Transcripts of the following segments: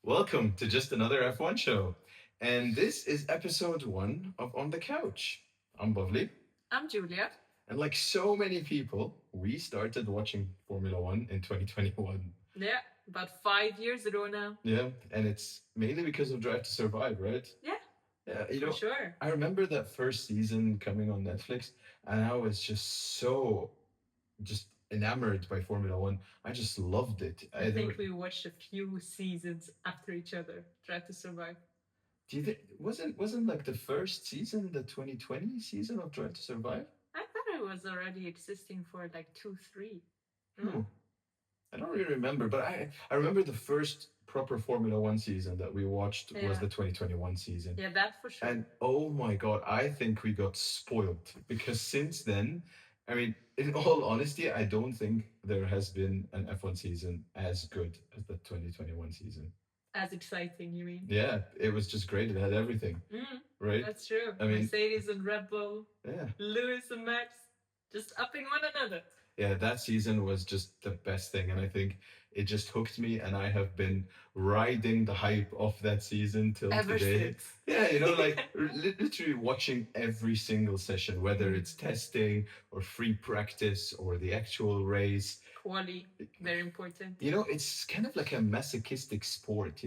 Welcome to just another F1 show. And this is episode one of On the Couch. I'm Bavli. I'm Julia. And like so many people, we started watching Formula One in 2021. Yeah, about 5 years ago now. Yeah, and it's mainly because of Drive to Survive, right? Yeah, Yeah, for sure. I remember that first season coming on Netflix, and I was just enamored by Formula One. I just loved it. I think we watched a few seasons after each other, Try to Survive. Do you think wasn't like the first season the 2020 season of Drive to Survive? I thought it was already existing for like 2, 3. Hmm. I don't really remember, but I remember the first proper Formula One season that we watched was the 2021 season. Yeah, that for sure. And oh my god, I think we got spoiled because since then, I mean, in all honesty, I don't think there has been an F1 season as good as the 2021 season. As exciting, you mean? Yeah, it was just great. It had everything. Right? That's true. I mean, Mercedes and Red Bull. Yeah. Lewis and Max just upping one another. Yeah, that season was just the best thing. And I think it just hooked me. And I have been riding the hype of that season till Ever today. Since. Yeah, like literally watching every single session, whether it's testing or free practice or the actual race. Quali, very important. It's kind of like a masochistic sport.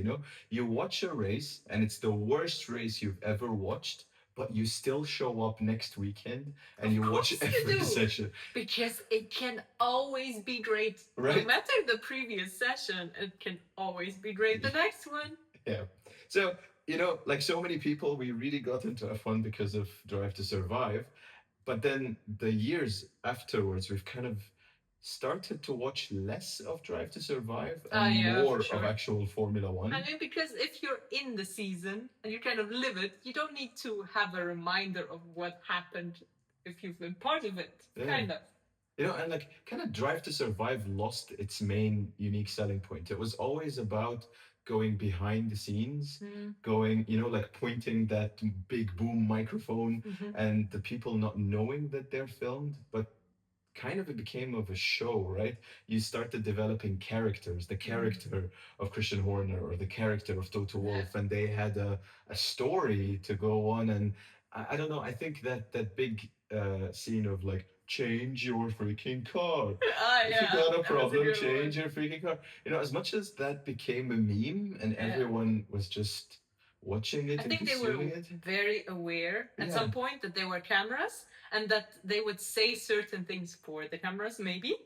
You watch a race and it's the worst race you've ever watched, but you still show up next weekend and you watch every session. Because it can always be great. Right? No matter the previous session, it can always be great the next one. Yeah. So, like so many people, we really got into F1 because of Drive to Survive. But then the years afterwards, we've kind of started to watch less of Drive to Survive and more of actual Formula One. I mean, because if you're in the season and you kind of live it, you don't need to have a reminder of what happened if you've been part of it, kind of. And like kind of Drive to Survive lost its main unique selling point. It was always about going behind the scenes, going, like pointing that big boom microphone and the people not knowing that they're filmed, but kind of it became of a show, right? You started developing characters, the character of Christian Horner or the character of Toto Wolff, and they had a story to go on. And I don't know, I think that big scene of like, change your freaking car. If you got a problem, change your freaking car. As much as that became a meme and everyone was just watching it, I think they were very aware at some point that there were cameras and that they would say certain things for the cameras, maybe,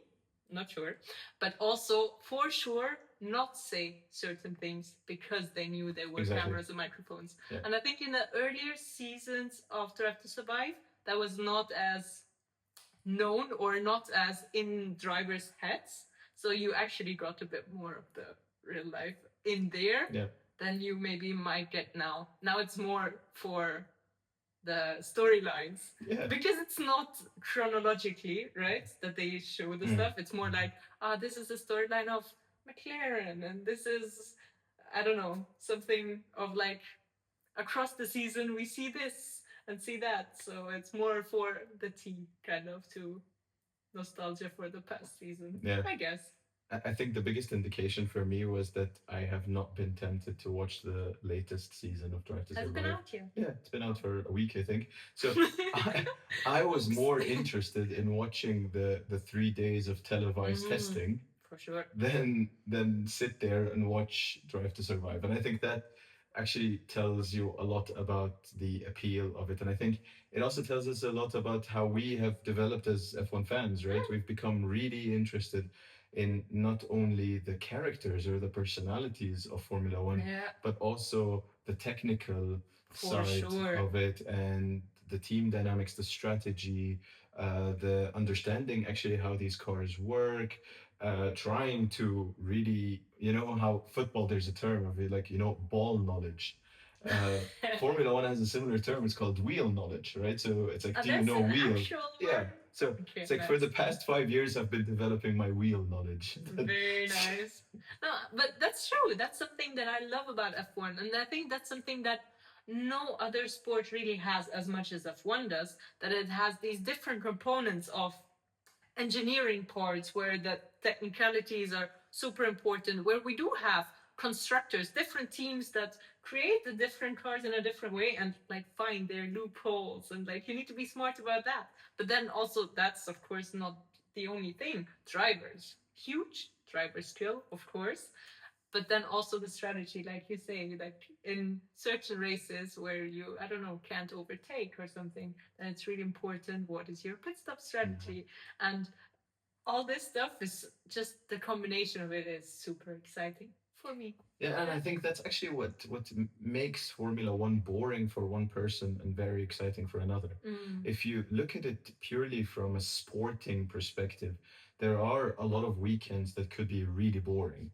not sure, but also for sure not say certain things because they knew there were cameras and microphones. Yeah. And I think in the earlier seasons of Drive to Survive, that was not as known or not as in drivers' heads. So you actually got a bit more of the real life in there than you maybe might get now. Now it's more for the storylines because it's not chronologically, right, that they show the stuff. It's more like, this is the storyline of McLaren and this is, I don't know, something of like across the season we see this and see that. So it's more for the tea, kind of, to nostalgia for the past season, I guess. I think the biggest indication for me was that I have not been tempted to watch the latest season of Drive to Survive. Has it been out yet? Yeah, it's been out for a week, I think. So I was more interested in watching the 3 days of televised testing for sure than sit there and watch Drive to Survive. And I think that actually tells you a lot about the appeal of it. And I think it also tells us a lot about how we have developed as F1 fans, right? We've become really interested in not only the characters or the personalities of Formula One, but also the technical side of it and the team dynamics, the strategy, the understanding actually how these cars work, trying to really, how football, there's a term of it, like, ball knowledge. Formula One has a similar term. It's called wheel knowledge, right? So it's like, do you know wheel? Yeah. So it's like for the past 5 years, I've been developing my wheel knowledge. Very nice. No, but that's true. That's something that I love about F1. And I think that's something that no other sport really has as much as F1 does, that it has these different components of engineering parts where the technicalities are super important, where we do have constructors, different teams that create the different cars in a different way and like find their loopholes, and like you need to be smart about that. But then also that's of course not the only thing. Drivers, huge driver skill, of course, but then also the strategy, like you say, like in certain races where you, I don't know, can't overtake or something, then it's really important what is your pit stop strategy. And all this stuff is just the combination of it is super exciting for me. Yeah, and I think that's actually what makes Formula One boring for one person and very exciting for another. If you look at it purely from a sporting perspective, there are a lot of weekends that could be really boring,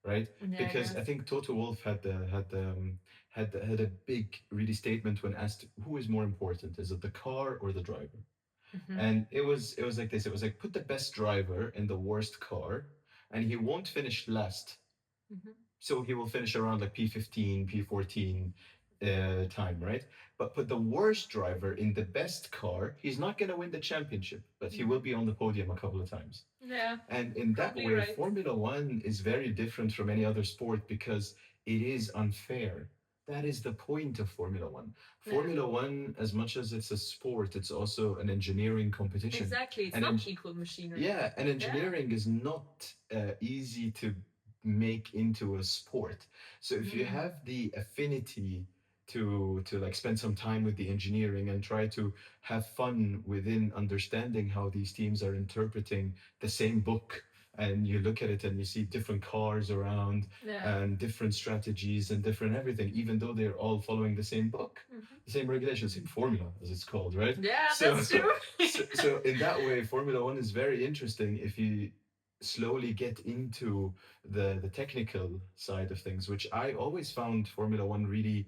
right? Yeah, Because I think Toto Wolff had a big really statement when asked who is more important, is it the car or the driver? And it was like this. It was like put the best driver in the worst car, and he won't finish last, so he will finish around like P15, P14 time, right? But put the worst driver in the best car, he's not going to win the championship, but he will be on the podium a couple of times. Yeah. And in that Probably way, right. Formula One is very different from any other sport because it is unfair. That is the point of Formula One. Formula One, as much as it's a sport, it's also an engineering competition. Exactly. It's And not equal machinery. yeah, and engineering is not easy to make into a sport. So if you have the affinity to like spend some time with the engineering and try to have fun within understanding how these teams are interpreting the same book, and you look at it and you see different cars around, and different strategies and different everything, even though they're all following the same book, the same regulations, same formula, as it's called, right? Yeah, that's true. So in that way, Formula One is very interesting if you slowly get into the technical side of things, which I always found Formula One really.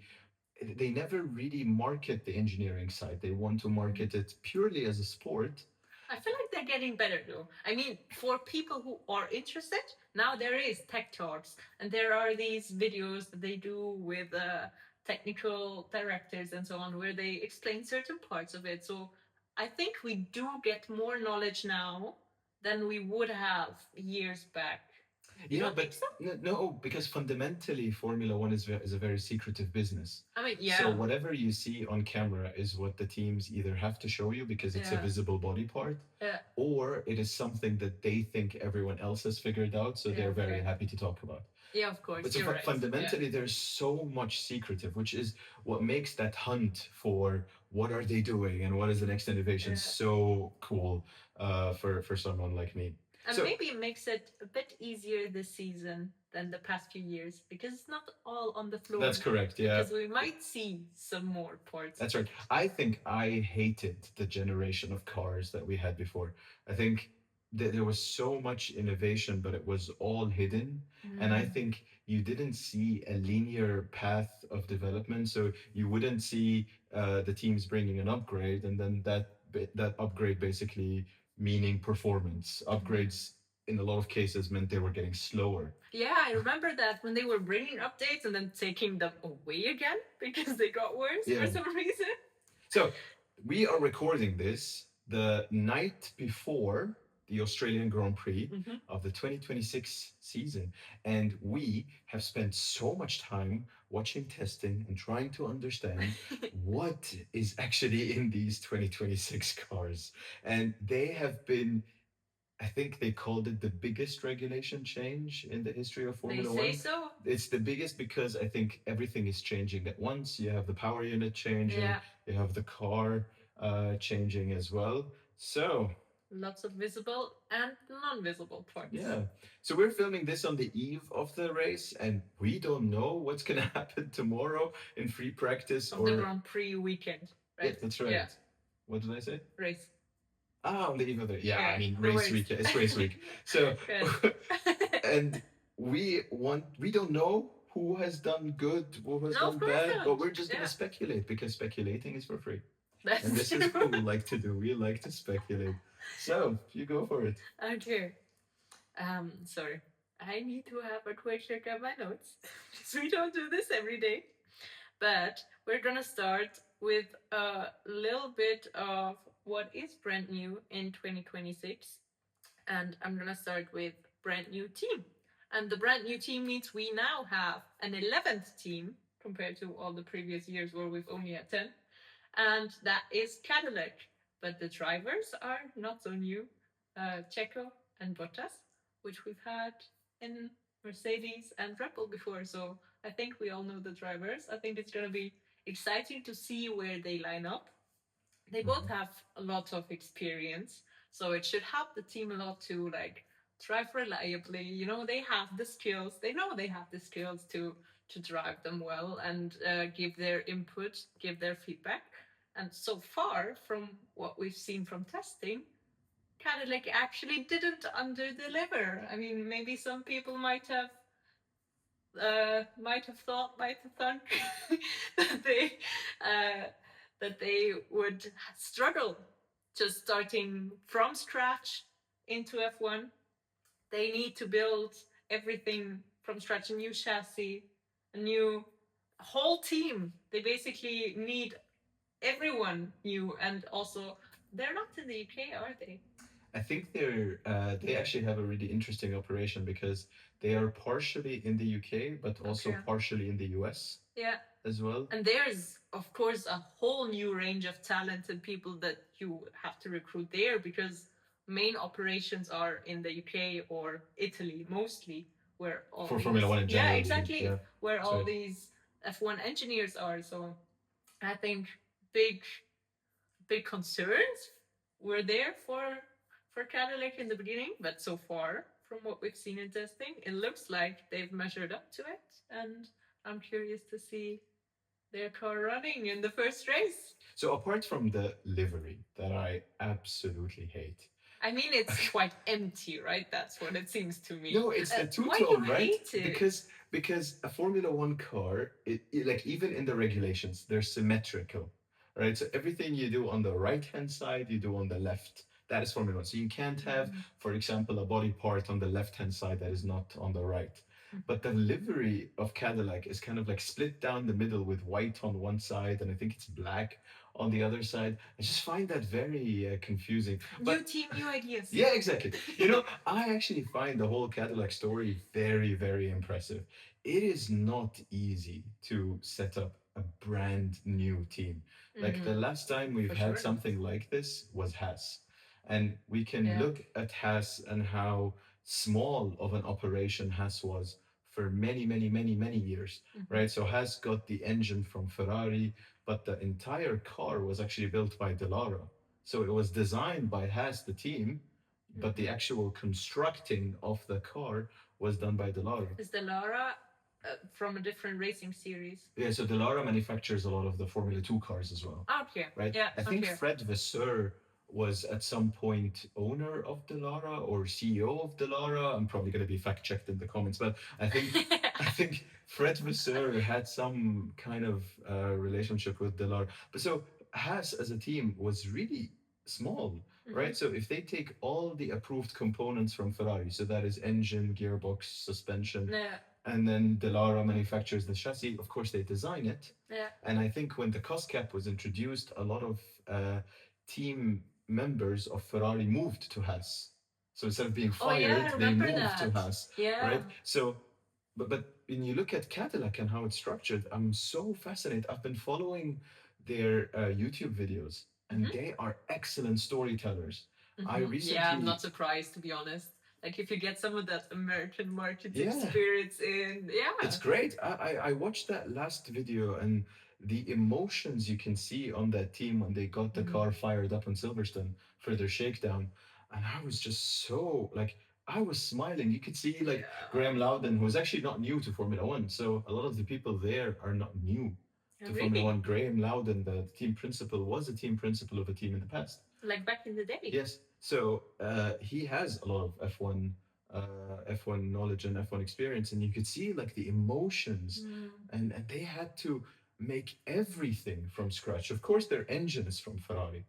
They never really market the engineering side. They want to market it purely as a sport. I feel like they're getting better though. I mean, for people who are interested, now there is tech talks, and there are these videos that they do with technical directors and so on, where they explain certain parts of it. So I think we do get more knowledge now than we would have years back. You don't think so? No, because fundamentally, Formula One is a very secretive business. I mean, yeah. So whatever you see on camera is what the teams either have to show you because it's a visible body part, or it is something that they think everyone else has figured out, so they're very happy to talk about. Yeah, of course. But so you're right. fundamentally, there's so much secretive, which is what makes that hunt for what are they doing and what is the next innovation so cool for someone like me. And maybe it makes it a bit easier this season than the past few years because it's not all on the floor. That's correct, yeah. Because we might see some more parts. That's right. I think I hated the generation of cars that we had before. I think there was so much innovation, but it was all hidden. And I think you didn't see a linear path of development. So you wouldn't see the teams bringing an upgrade, and then that upgrade basically meaning performance. Upgrades in a lot of cases meant they were getting slower. Yeah, I remember that when they were bringing updates and then taking them away again because they got worse for some reason. So we are recording this the night before the Australian Grand Prix of the 2026 season. And we have spent so much time watching testing and trying to understand what is actually in these 2026 cars. And they have been, I think they called it the biggest regulation change in the history of Formula One. They say so. It's the biggest because I think everything is changing at once. You have the power unit changing, you have the car changing as well. So lots of visible and non-visible parts. Yeah. So we're filming this on the eve of the race, and we don't know what's going to happen tomorrow in free practice or the Grand Prix weekend, right? Yeah, that's right. Yeah. What did I say? Race. On the eve of the I mean race week. It's race week. So and we don't know who has done good, who has done bad, but we're just gonna speculate because speculating is for free. That's and this true. is what we like to do. We like to speculate. So you go for it. Okay. Sorry. I need to have a quick check at my notes. We don't do this every day. But we're gonna start with a little bit of what is brand new in 2026. And I'm gonna start with brand new team. And the brand new team means we now have an 11th team compared to all the previous years where we've only had 10. And that is Cadillac. But the drivers are not so new. Checo and Bottas, which we've had in Mercedes and Red Bull before. So I think we all know the drivers. I think it's going to be exciting to see where they line up. They both have a lot of experience, so it should help the team a lot to like drive reliably. You know, they have the skills. They know they have the skills to drive them well and give their input, give their feedback. And so far, from what we've seen from testing, Cadillac actually didn't under-deliver. I mean, maybe some people might have thought, might have thunk that they uh, that they would struggle just starting from scratch into F1. They need to build everything from scratch, a new chassis, a new whole team. They basically need everyone new, and also they're not in the UK, are they? I think they actually have a really interesting operation because they are partially in the UK but also Okay. partially in the US Yeah. as well. And there's, of course, a whole new range of talented people that you have to recruit there because main operations are in the UK or Italy mostly, where all For these, Formula One in general. yeah, exactly, Yeah. where all Sorry. these F1 engineers are. So I think big big concerns were there for Cadillac in the beginning, but so far, from what we've seen in testing, it looks like they've measured up to it, and I'm curious to see their car running in the first race. So apart from the livery that I absolutely hate. I mean, it's quite empty, right? That's what it seems to me. No, it's the Why two-tone, you right? hate it? Because a Formula One car, like even in the regulations, they're symmetrical, right? So everything you do on the right-hand side, you do on the left. That is Formula One. So you can't have, for example, a body part on the left-hand side that is not on the right. But the livery of Cadillac is kind of like split down the middle with white on one side, and I think it's black on the other side. I just find that very confusing. New team, new ideas. Yeah, exactly. You know, I actually find the whole Cadillac story very, very impressive. It is not easy to set up a brand new team. Like the last time we've For had sure. something like this was Haas. And we can Yeah. look at Haas and how small of an operation Haas was for many, many, many, many years, right? So Haas got the engine from Ferrari, but the entire car was actually built by Delara. So it was designed by Haas, the team, but the actual constructing of the car was done by Delara. Is the Lara from a different racing series? Yeah, so Delara manufactures a lot of the Formula 2 cars as well. Okay. Right? Yeah. I think okay. Fred Vasseur was at some point owner of Delara or CEO of Delara. I'm probably going to be fact checked in the comments, but I think Fred Vasseur had some kind of relationship with Delara. But so Haas as a team was really small, right? So if they take all the approved components from Ferrari, so that is engine, gearbox, suspension, Yeah. and then Delara manufactures the chassis. Of course, they design it. Yeah. And I think when the cost cap was introduced, a lot of team members of Ferrari moved to Haas. So instead of being Oh, yeah, I fired, they remember moved to that. Haas. Yeah. Right? So, but when you look at Cadillac and how it's structured, I'm so fascinated. I've been following their YouTube videos, and they are excellent storytellers. I recently, Yeah, I'm not surprised to be honest. Like if you get some of that American marketing Yeah. spirits in, yeah, it's great. I watched that last video, and the emotions you can see on that team when they got the car fired up on Silverstone for their shakedown. And I was just so like, I was smiling. You could see like Graham Loudon, who is actually not new to Formula One. So a lot of the people there are not new to Formula One. Graham Loudon, the team principal, was a team principal of a team in the past. Like back in the day. Yes. So he has a lot of F1 knowledge and F1 experience, and you could see like the emotions, and they had to make everything from scratch. Of course, their engine is from Ferrari,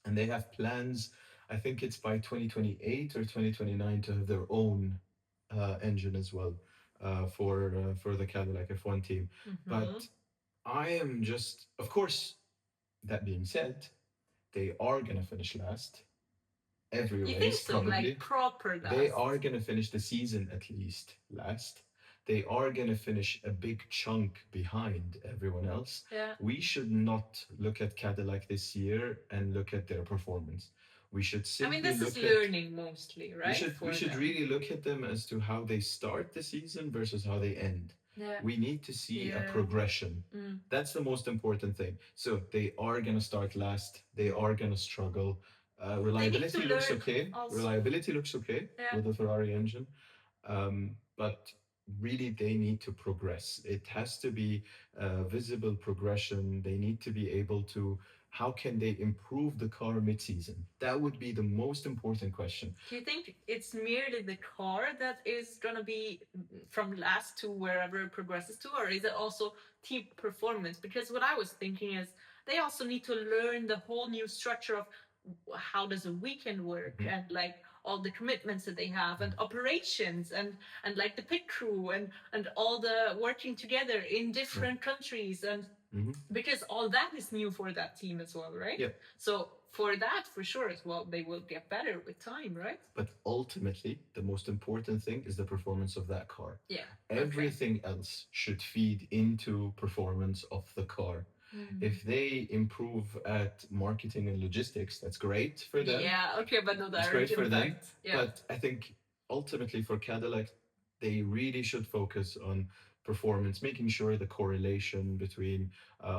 and they have plans. I think it's by 2028 or 2029 to have their own engine as well for the Cadillac F1 team. But I am just, of course, that being said, they are gonna finish last, every You think race, so? probably. Like proper They last? are going to finish the season at least last. They are going to finish a big chunk behind everyone else. Yeah. We should not look at Cadillac this year and look at their performance. We should I mean, simply this is look at learning mostly, right? we should them. really look at them as to how they start the season versus how they end. Yeah. We need to see a Yeah. progression. Mm. That's the most important thing. So they are gonna start last. They are gonna struggle. Reliability looks learn okay. also. Reliability looks okay Yeah. with the Ferrari engine, but really they need to progress. It has to be visible progression. They need to be able to. How can they improve the car mid-season? That would be the most important question. Do you think it's merely the car that is going to be from last to wherever it progresses to, or is it also team performance? Because what I was thinking is they also need to learn the whole new structure of how does a weekend work, and like all the commitments that they have, and operations, and like the pit crew, and all the working together in different countries, and because all that is new for that team as well, right? Yep. So for that, for sure as well, they will get better with time, right? But ultimately, the most important thing is the performance of that car. Yeah. Everything else should feed into performance of the car. If they improve at marketing and logistics, that's great for them. Yeah, okay, but no It's direct great for them. impact. Yeah. But I think ultimately for Cadillac, they really should focus on performance, making sure the correlation between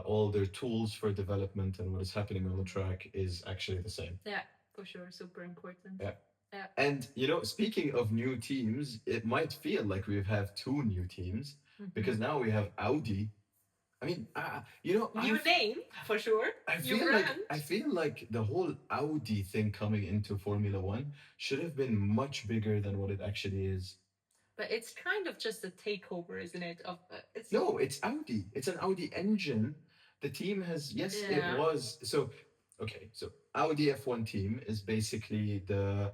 all their tools for development and what is happening on the track is actually the same. Yeah, for sure. Super important. Yeah. Yeah. And speaking of new teams, it might feel like we have two new teams because now we have Audi. I mean, New name for sure. I feel like the whole Audi thing coming into Formula One should have been much bigger than what it actually is. But it's kind of just a takeover, isn't it? Of it's No, it's Audi. It's an Audi engine. The team has it was so okay. So Audi F1 team is basically the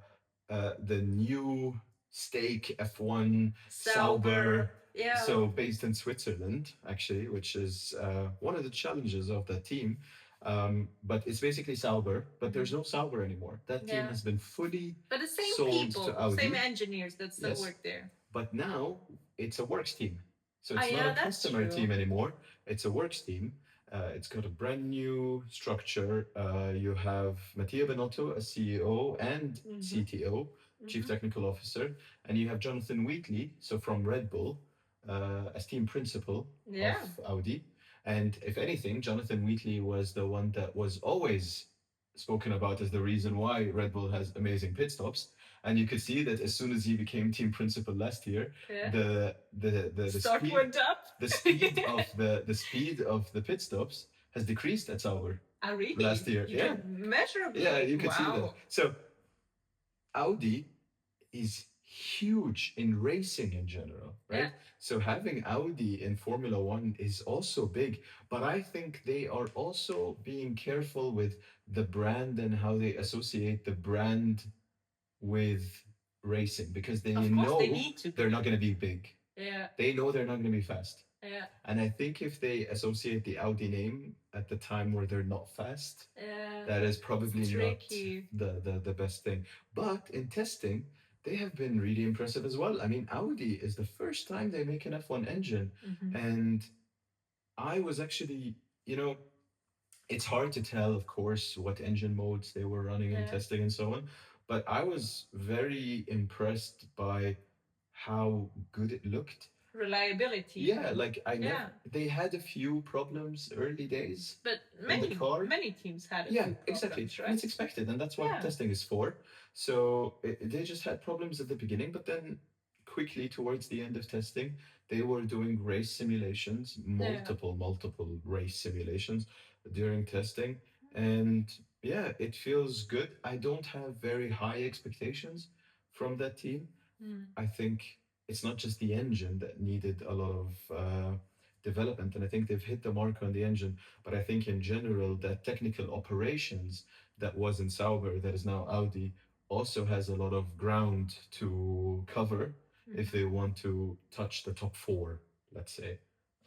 new stake F1 Sauber. Yeah. So based in Switzerland, actually, which is one of the challenges of that team. But it's basically Sauber, but there's no Sauber anymore. That team has been fully but the same sold people, to Audi. same engineers that still work there. But now it's a works team. So it's yeah, not a that's customer true. team anymore. It's a works team. It's got a brand new structure. You have Mattia Benotto as CEO and CTO, Chief Technical Officer, and you have Jonathan Wheatley, so from Red Bull, as team principal of Audi. And if anything, Jonathan Wheatley was the one that was always spoken about as the reason why Red Bull has amazing pit stops. And you could see that as soon as he became team principal last year, the Start speed went up. the speed of the pit stops has decreased at Sauber really? last year. You can measurably. Yeah, you can see that. So Audi is huge in racing in general, right? Yeah. So having Audi in Formula One is also big, but I think they are also being careful with the brand and how they associate the brand with racing because they know they're not going to be big. Yeah. They know they're not going to be fast. Yeah. And I think if they associate the Audi name at the time where they're not fast, that is probably not the best thing. But in testing, they have been really impressive as well. I mean, Audi is the first time they make an F1 engine. And I was actually, it's hard to tell, of course, what engine modes they were running and testing and so on. But I was very impressed by how good it looked. Reliability. Yeah, like they had a few problems early days. But many teams had a few problems, exactly. Right? And it's expected, and that's what testing is for. So they just had problems at the beginning, but then quickly towards the end of testing, they were doing race simulations, multiple race simulations during testing, and it feels good. I don't have very high expectations from that team. I think it's not just the engine that needed a lot of development, and I think they've hit the mark on the engine. But I think in general, that technical operations that was in Sauber, that is now Audi, also has a lot of ground to cover if they want to touch the top four, let's say,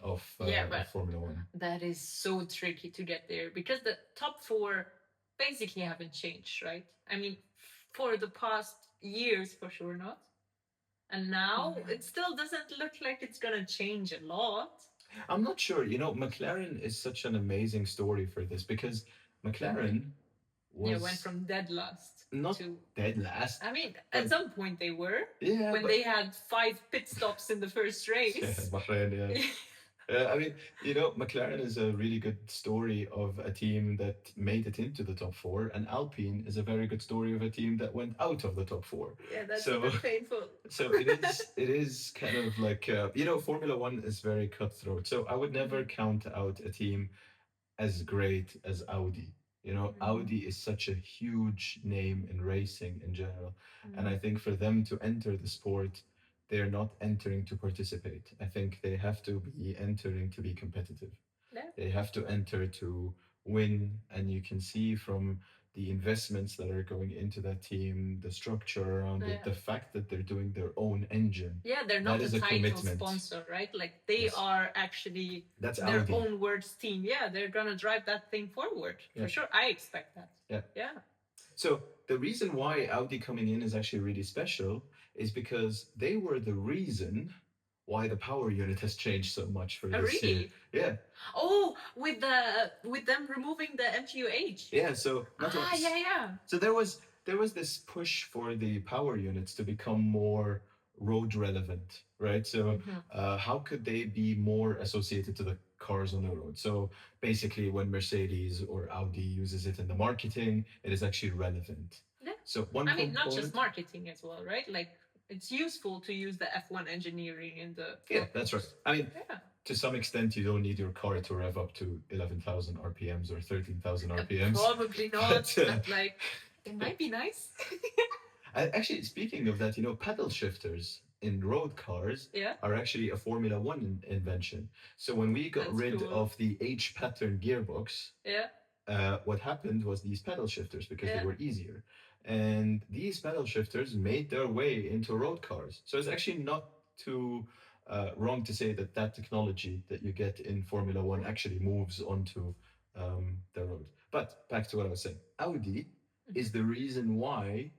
of Formula One. That is so tricky to get there because the top four basically haven't changed, right? I mean, for the past years, for sure not. And now it still doesn't look like it's gonna change a lot. I'm not sure. McLaren is such an amazing story for this because McLaren Yeah, went was from dead last not to. dead last. I mean, at some point they were. Yeah, when but they had 5 pit stops in the first race. yeah, Bahrain, yeah. I mean, McLaren is a really good story of a team that made it into the top four, and Alpine is a very good story of a team that went out of the top four. Yeah, that's So, even painful. so it is kind of like Formula One is very cutthroat. So I would never count out a team as great as Audi. Audi is such a huge name in racing in general. And I think for them to enter the sport, they're not entering to participate. I think they have to be entering to be competitive. Yeah. They have to enter to win. And you can see from the investments that are going into that team, the structure around it, Yeah. the fact that they're doing their own engine. Yeah, they're That not is a a title commitment. sponsor, right? Like they Yes. are actually That's their Audi. own words team. Yeah, they're gonna drive that thing forward Yeah. for sure. I expect that. Yeah. Yeah. So the reason why Audi coming in is actually really special is because they were the reason why the power unit has changed so much for Oh, this year. really? Yeah. Oh, with them removing the MGUH. Yeah, so not only, yeah. so there was this push for the power units to become more road relevant, right? So how could they be more associated to the cars on the road? So basically, when Mercedes or Audi uses it in the marketing, it is actually relevant. Yeah. So one I mean, not component. just marketing as well, right? Like it's useful to use the F1 engineering in the. Yeah, that's right. I mean, Yeah. to some extent, you don't need your car to rev up to 11,000 RPMs or 13,000 RPMs. Probably not, but like it might be nice. Actually, speaking of that, pedal shifters in road cars Yeah. are actually a Formula One invention. So when we got That's rid cool. of the H pattern gearbox, Yeah. what happened was these pedal shifters because Yeah. they were easier. And these pedal shifters made their way into road cars. So it's actually not too wrong to say that that technology that you get in Formula One actually moves onto the road. But back to what I was saying, Audi is the reason why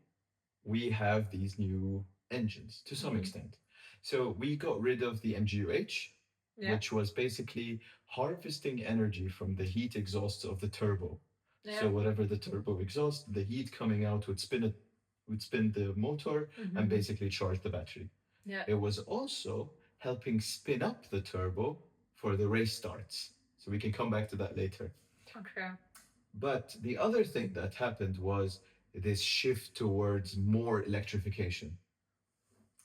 we have these new engines to some extent. So we got rid of the MGUH, Yeah. which was basically harvesting energy from the heat exhausts of the turbo. Yeah. So whatever the turbo exhaust, the heat coming out would spin the motor and basically charge the battery. Yeah. It was also helping spin up the turbo for the race starts. So we can come back to that later. Okay. But the other thing that happened was this shift towards more electrification.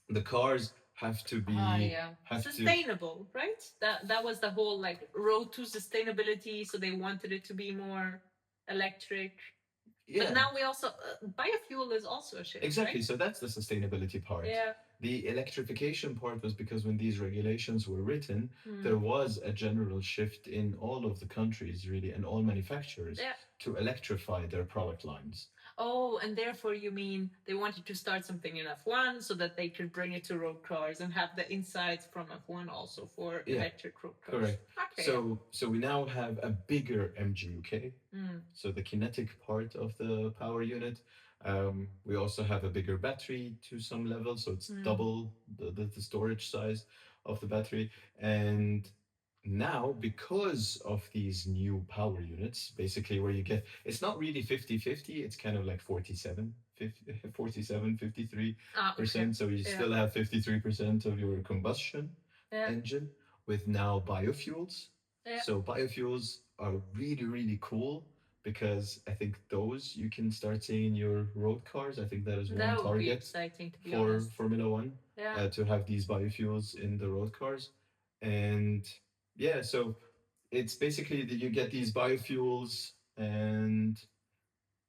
The cars have to be yeah. have Sustainable, right? That was the whole like road to sustainability. So they wanted it to be more electric. Yeah. But now we also biofuel is also a shift. Exactly. Right? So that's the sustainability part. Yeah. The electrification part was because when these regulations were written, there was a general shift in all of the countries, really, and all manufacturers to electrify their product lines. Oh, and therefore you mean they wanted to start something in F1 so that they could bring it to road cars and have the insights from F1 also for electric road cars. Correct. Okay. So we now have a bigger MGUK. So the kinetic part of the power unit. We also have a bigger battery to some level, so it's double the storage size of the battery. And now, because of these new power units, basically where you get, it's not really 50-50, it's kind of like 47, 53%. So you still have 53% of your combustion engine with now biofuels. Yeah. So biofuels are really, really cool because I think those you can start seeing in your road cars. I think that is one That would be target exciting, to be for honest. Formula One, Yeah. to have these biofuels in the road cars. And yeah, so it's basically that you get these biofuels and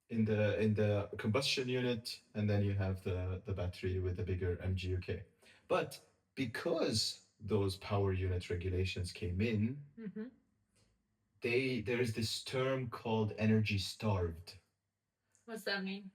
in the combustion unit, and then you have the battery with the bigger MGUK. But because those power unit regulations came in, there is this term called energy starved. What's that mean?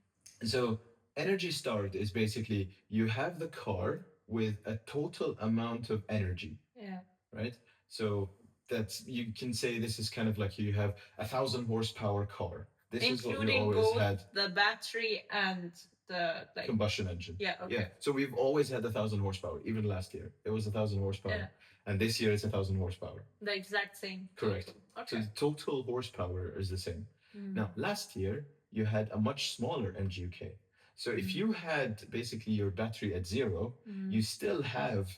So energy starved is basically you have the car with a total amount of energy. Yeah. Right? So that's, you can say this is kind of like you have 1,000 horsepower car. This is what we Including always both had. the battery and the like combustion engine. Yeah. Okay. Yeah. So we've always had 1,000 horsepower. Even last year, it was 1,000 horsepower, Yeah. and this year it's 1,000 horsepower. The exact same. Correct. Total. So Okay. the total horsepower is the same. Now, last year you had a much smaller MGUK. So if you had basically your battery at zero, you still have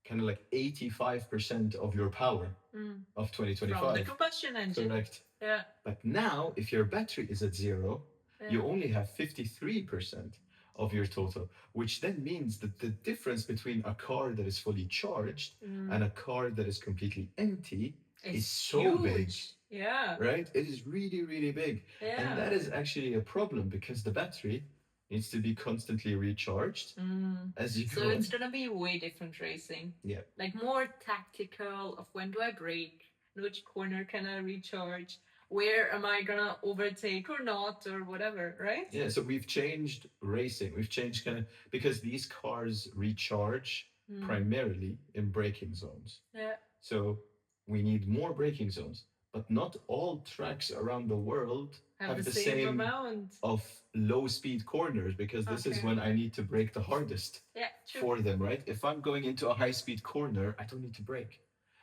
kind of like 85% of your power of From the 2025. combustion engine. Correct. Yeah. But now, if your battery is at zero, you only have 53% of your total, which then means that the difference between a car that is fully charged and a car that is completely empty is so big. Huge. Yeah. Right? It is really, really big. Yeah. And that is actually a problem because the battery needs to be constantly recharged as you So go it's on. gonna be way different racing. Yeah. Like more tactical of when do I brake, in which corner can I recharge, where am I gonna overtake or not, or whatever, right? Yeah, so we've changed racing. We've changed kind of because these cars recharge primarily in braking zones. Yeah. So we need more braking zones, but not all tracks around the world Have the same amount of low speed corners because this is Okay. when I need to brake the hardest Yeah, true. for them, right? If I'm going into a high speed corner, I don't need to brake.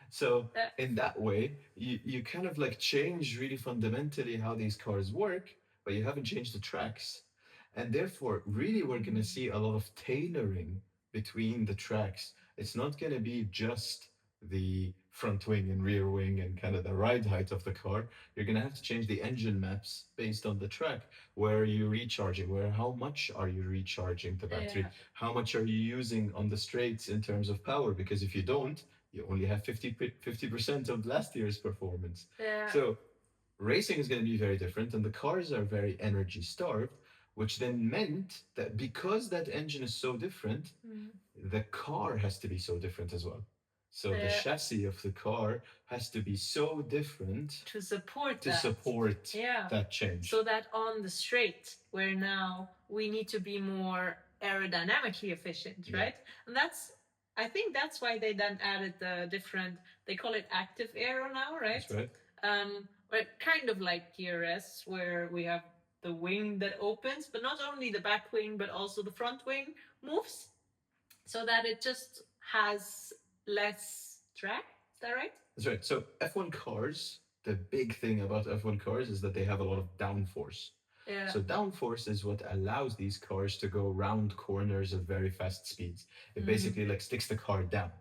So Yeah. in that way, you kind of like change really fundamentally how these cars work, but you haven't changed the tracks. And therefore, really, we're going to see a lot of tailoring between the tracks. It's not going to be just the front wing and rear wing and kind of the ride height of the car. You're going to have to change the engine maps based on the track. Where are you recharging? How much are you recharging the battery? Yeah. How much are you using on the straights in terms of power? Because if you don't, you only have 50% of last year's performance. Yeah. So racing is going to be very different, and the cars are very energy starved, which then meant that because that engine is so different, the car has to be so different as well. So the chassis of the car has to be so different to support that change. So that on the straight, where now we need to be more aerodynamically efficient, right? And I think that's why they then added the different, they call it active aero now, right? That's right. But kind of like DRS, where we have the wing that opens, but not only the back wing, but also the front wing moves, so that it just has less drag. Is that right? That's right. So F1 cars, the big thing about F1 cars is that they have a lot of downforce. Yeah. So downforce is what allows these cars to go round corners at very fast speeds. It basically like sticks the car down.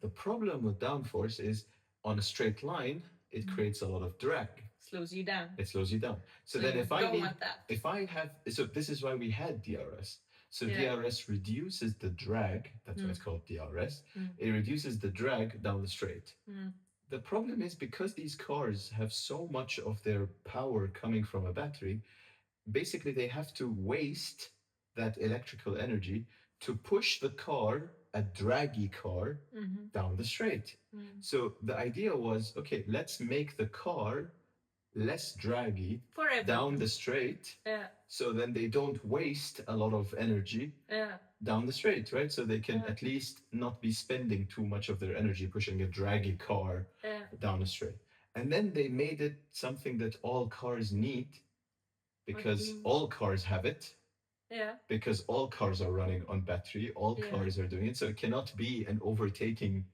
The problem with downforce is on a straight line, it creates a lot of drag. Slows you down. It slows you down. So then you don't want that. so this is why we had DRS. So DRS reduces the drag. That's why it's called DRS. It reduces the drag down the straight. The problem is because these cars have so much of their power coming from a battery, basically they have to waste that electrical energy to push the car, a draggy car, down the straight. So the idea was, okay, let's make the car less draggy down the straight. Yeah. So then they don't waste a lot of energy down the straight, right? So they can at least not be spending too much of their energy pushing a draggy car down the straight. And then they made it something that all cars need because all cars have it. Yeah. Because all cars are running on battery, all cars are doing it, so it cannot be an overtaking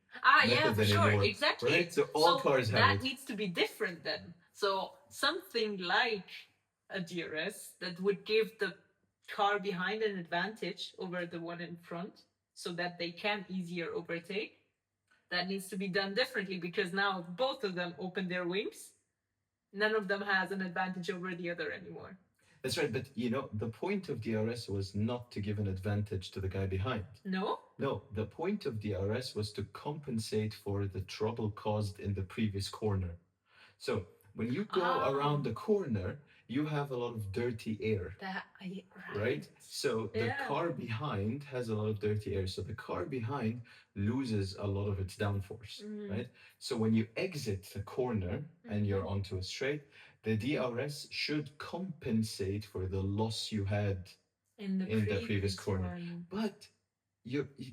method for anymore. Sure, exactly. Right? So all cars have it. That needs to be different then. So something like a DRS that would give the car behind an advantage over the one in front, so that they can easier overtake. That needs to be done differently because now both of them open their wings. None of them has an advantage over the other anymore. That's right, but the point of DRS was not to give an advantage to the guy behind. No? No, the point of DRS was to compensate for the trouble caused in the previous corner. So when you go around the corner, you have a lot of dirty air. Right? So the car behind has a lot of dirty air. So the car behind loses a lot of its downforce, right? So when you exit the corner and you're onto a straight, the DRS should compensate for the loss you had in the previous corner. But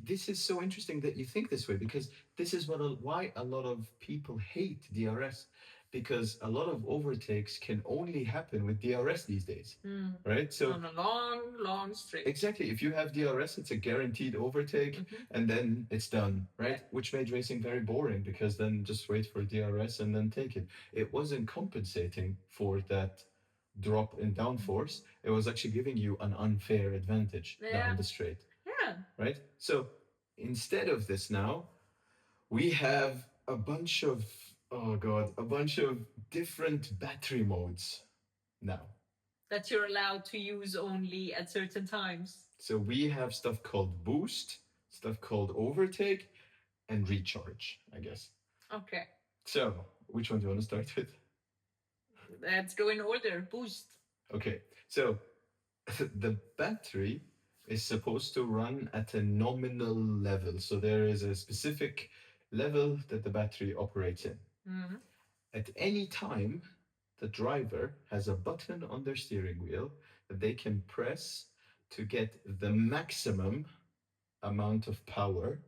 this is so interesting that you think this way, because this is why a lot of people hate DRS, because a lot of overtakes can only happen with DRS these days, right? So on a long, long straight. exactly, if you have DRS, it's a guaranteed overtake, and then it's done, right? Yeah. Which made racing very boring, because then just wait for DRS and then take it. It wasn't compensating for that drop in downforce. It was actually giving you an unfair advantage down the straight. Yeah. Right? So instead of this now, we have a bunch of, oh God, a bunch of different battery modes now. That you're allowed to use only at certain times. So we have stuff called boost, stuff called overtake, and recharge, I guess. Okay. So which one do you want to start with? Let's go in order. Boost. Okay. So the battery is supposed to run at a nominal level. So there is a specific level that the battery operates in. Mm-hmm. At any time, the driver has a button on their steering wheel that they can press to get the maximum amount of power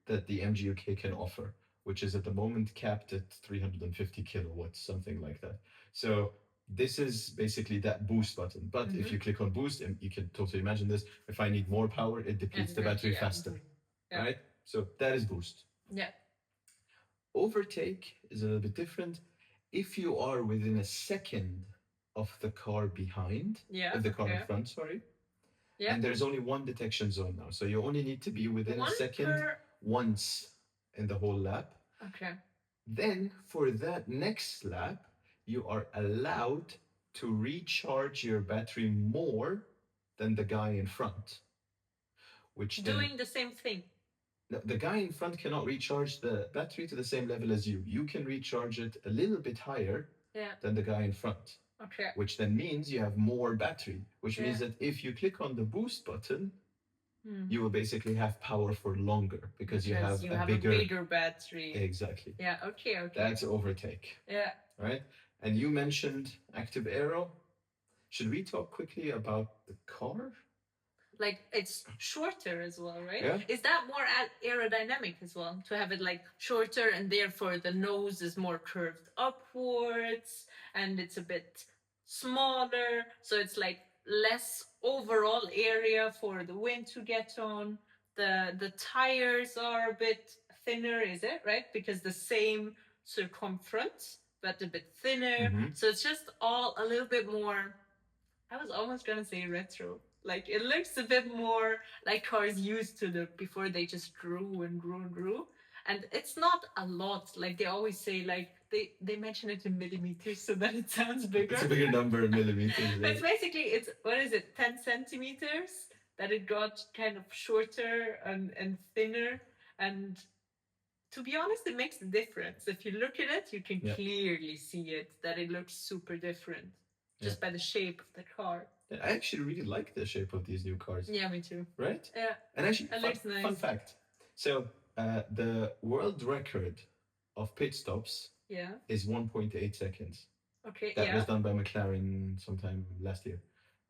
that the MGUK can offer, which is at the moment capped at 350 kilowatts, something like that. So this is basically that boost button. But if you click on boost, and you can totally imagine this, if I need more power, it depletes the battery faster. Yeah. Right? So that is boost. Yeah. Overtake is a little bit different. If you are within a second of the car behind, of the car in front, sorry. Yeah. And there's only one detection zone now. So you only need to be within a second once in the whole lap. Okay. Then for that next lap, you are allowed to recharge your battery more than the guy in front. Which doing the same thing. The guy in front cannot recharge the battery to the same level as you. You can recharge it a little bit higher than the guy in front. Okay. Which then means you have more battery, which means that if you click on the boost button, you will basically have power for longer, because you have a bigger battery. Exactly. Yeah, okay. That's overtake. Yeah. Right? And you mentioned active aero. Should we talk quickly about the car? Like, it's shorter as well, right? Yeah. Is that more aerodynamic as well? To have it like shorter, and therefore the nose is more curved upwards, and it's a bit smaller, so it's like less overall area for the wind to get on. The tires are a bit thinner, is it, right? Because the same circumference, but a bit thinner. So it's just all a little bit more, I was almost gonna say retro. Like, it looks a bit more like cars used to look before they just grew and grew and grew. And it's not a lot. Like, they always say, like, they mention it in millimeters so that it sounds bigger. It's a bigger number in millimeters. But it's basically, it's, what is it, 10 centimeters? That it got kind of shorter and thinner. And to be honest, it makes a difference. If you look at it, you can clearly see it, that it looks super different. Just by the shape of the car. I actually really like the shape of these new cars. Yeah, me too. Right? Yeah. And actually, nice. Fun fact. So, the world record of pit stops is 1.8 seconds. Okay, that was done by McLaren sometime last year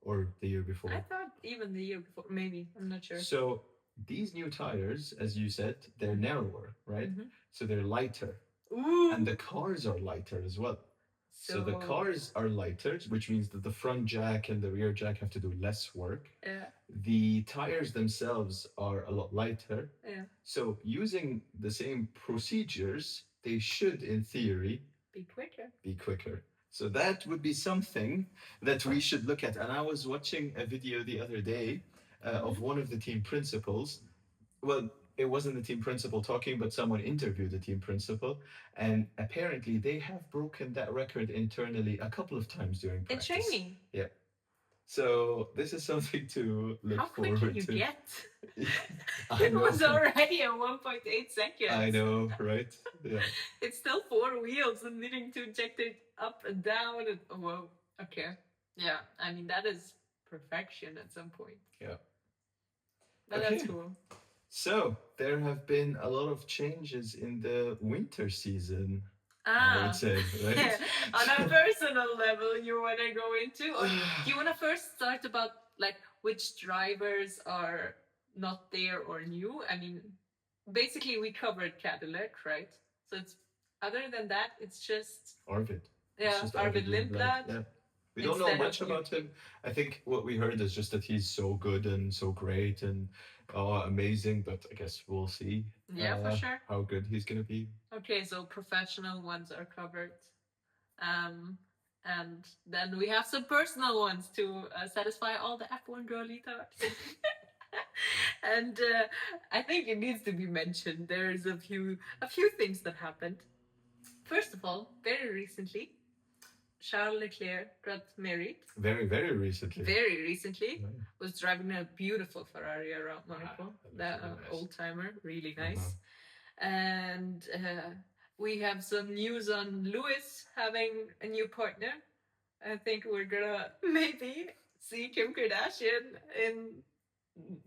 or the year before. I thought even the year before, maybe. I'm not sure. So, these new tires, as you said, they're narrower, right? So they're lighter. Ooh. And the cars are lighter as well. So the cars are lighter, which means that the front jack and the rear jack have to do less work. Yeah. The tires themselves are a lot lighter. Yeah. So using the same procedures, they should, in theory, be quicker. So that would be something that we should look at. And I was watching a video the other day of one of the team principals. Well, it wasn't the team principal talking, but someone interviewed the team principal, and apparently they have broken that record internally a couple of times during practice. In training? Yeah. So this is something to look forward to. How quick can you get? It was already at 1.8 seconds. I know, right? Yeah. It's still 4 wheels and needing to inject it up and down. And, oh, whoa. Okay. Yeah. I mean, that is perfection at some point. Yeah. But that's cool. So, there have been a lot of changes in the winter season, I would say, right? On a personal level, you want to go into? Or do you want to first start about, like, which drivers are not there or new. I mean, basically we covered Cadillac, right? So it's other than that, it's just Arvid. It's yeah, just Arvid Arvid Lindblad. Lindblad Yeah. We don't know instead much of you. about him. I think what we heard is just that he's so good and so great and amazing. But I guess we'll see Yeah, for sure. how good he's gonna be. Okay, so professional ones are covered. Um, and then we have some personal ones to satisfy all the F1 girly thoughts. And I think it needs to be mentioned. There's a few things that happened. First of all, very recently, Charles Leclerc got married. Very, very recently. Very recently, Right. was driving a beautiful Ferrari around Monaco. That That looks really nice. old timer, really nice. And we have some news on Lewis having a new partner. I think we're gonna maybe see Kim Kardashian in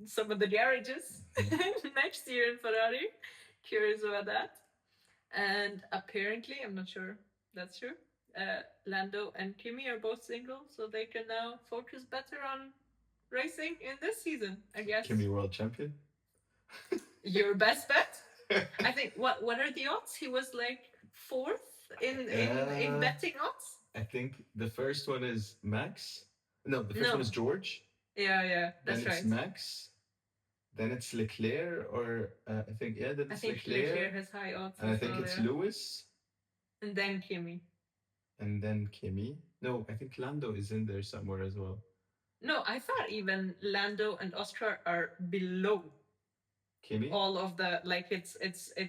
some of the garages next year in Ferrari. Curious about that. And apparently, I'm not sure that's true. Lando and Kimi are both single, so they can now focus better on racing in this season. I guess. Kimi world champion. Your best bet. I think what are the odds? He was like fourth in betting odds. I think the first one is Max. No, the first No. one is George. Yeah, that's Then it's right. Max. Then it's Leclerc, or I think then I it's think Leclerc has high odds. and I as think well, it's yeah. Lewis, And then Kimi. and then Kimi. No, I think Lando is in there somewhere as well. No, I thought even Lando and Oscar are below Kimi. all of the like it's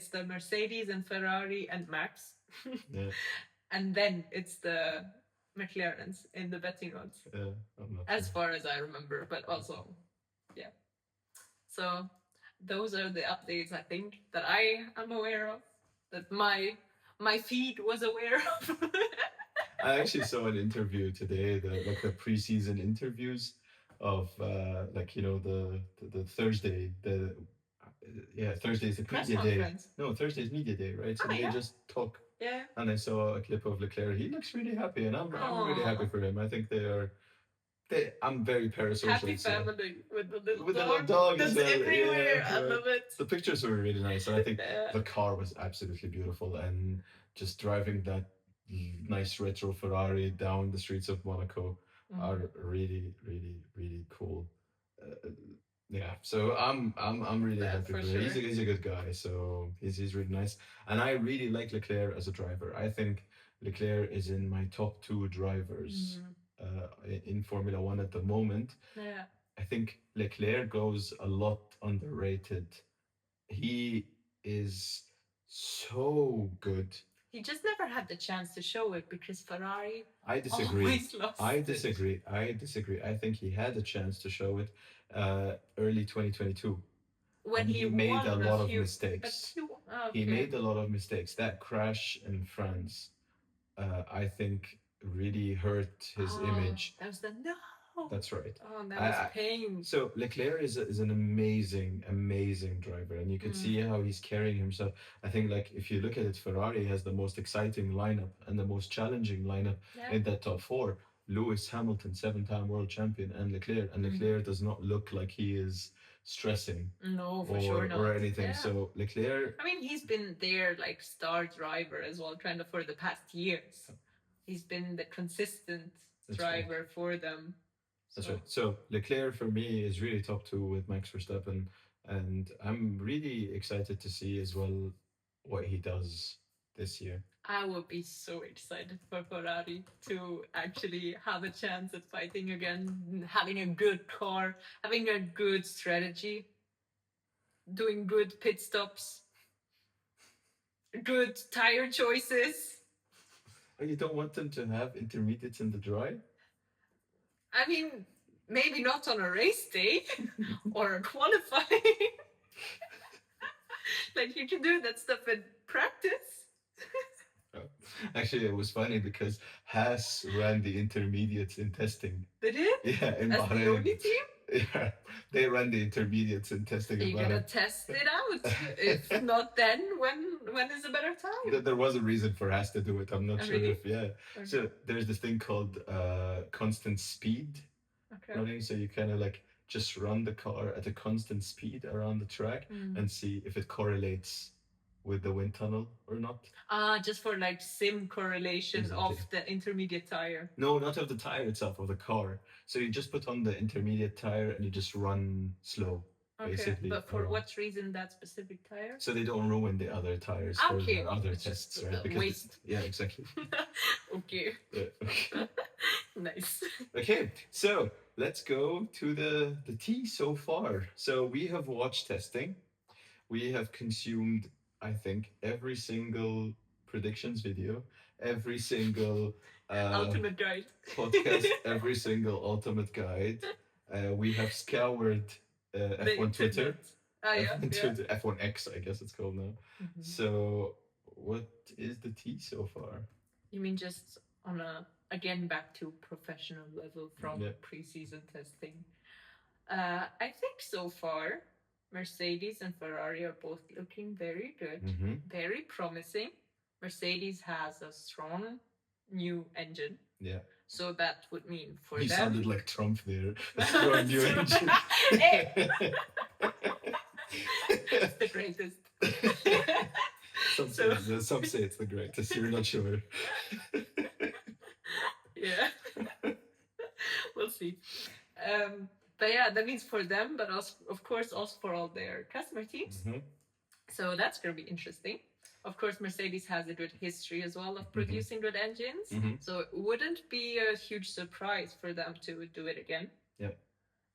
the Mercedes and Ferrari and Max. Yeah. And then it's the McLarens in the betting odds. Yeah, I'm not As sure. far as I remember, but also, yeah. So those are the updates I think that I am aware of, that my feed was aware of. I actually saw an interview today, the preseason interviews of the Thursday Thursday's the Press media day. conference. No, Thursday's media day, right? So Ah, they yeah. just talk. Yeah. And I saw a clip of Leclerc. He looks really happy, and I'm really happy for him. I think I'm very parasocial. Happy family with the little with dog. the little dog That's as well. everywhere. Yeah, I love it. The pictures were really nice, and I think Yeah. the car was absolutely beautiful. And just driving that nice retro Ferrari down the streets of Monaco are really, really, really cool. Uh, yeah, so I'm really That's happy for for him. sure. He's a good guy, so he's really nice, and I really like Leclerc as a driver. I think Leclerc is in my top two drivers in Formula One at the moment. Yeah. I think Leclerc goes a lot underrated. He is so good. He just never had the chance to show it because Ferrari I disagree. always lost I it. disagree. I disagree. I think he had a chance to show it early 2022. When and he made a lot of mistakes. He made a lot of mistakes. That crash in France, I think, really hurt his image. That was the no. That's right. Oh, that was pain. So Leclerc is an amazing, amazing driver, and you can see how he's carrying himself. I think, like, if you look at it, Ferrari has the most exciting lineup and the most challenging lineup in that top four. Lewis Hamilton, 7-time world champion, and Leclerc. And Leclerc does not look like he is stressing. No, for sure not. Or anything. Yeah. So Leclerc. I mean, he's been their like star driver as well, kind of for the past years. He's been the consistent driver for them. That's right. So Leclerc for me is really top two with Max Verstappen, and I'm really excited to see as well what he does this year. I would be so excited for Ferrari to actually have a chance at fighting again, having a good car, having a good strategy, doing good pit stops, good tire choices. Oh, you don't want them to have intermediates in the dry? I mean, maybe not on a race day or a qualifying. Like, you can do that stuff in practice. Actually, it was funny because Haas ran the intermediates in testing. They did? Yeah, in As Bahrain. the only team? Yeah, they ran the intermediates in testing. You're gonna test it out. If not, then when is a better time? There was a reason for Haas to do it. I'm not sure really? if Okay. So there's this thing called constant speed running. So you kind of like just run the car at a constant speed around the track Mm. and see if it correlates with the wind tunnel or not. Just for like sim correlation Exactly. of the intermediate tire. No, not of the tire itself, of the car. So you just put on the intermediate tire and you just run slow, Okay, basically. but for around. what reason that specific tire? So they don't ruin the other tires for Okay, their other it's just tests, right? Because waste. yeah, exactly. Okay, Yeah, okay. nice. Okay, so let's go to the tea so far. So we have watched testing. We have consumed, I think, every single predictions video, every single Ultimate guide. podcast, every single ultimate guide. We have scoured The F1 Twitter, internet. Ah, yeah, F1 yeah. Twitter, F1 X, I guess it's called now. Mhm. So, what is the tea so far? You mean just on a again back to professional level from Yeah. preseason testing? I think so far Mercedes and Ferrari are both looking very good, very promising. Mercedes has a strong new engine. Yeah. So that would mean for You them. sounded like Trump there. A strong new engine. It's the greatest. Some say it's the greatest. You're not sure. Yeah. We'll see. But yeah, that means for them, but also, of course, also for all their customer teams. So that's going to be interesting. Of course, Mercedes has a good history as well of producing good engines. So it wouldn't be a huge surprise for them to do it again. Yep.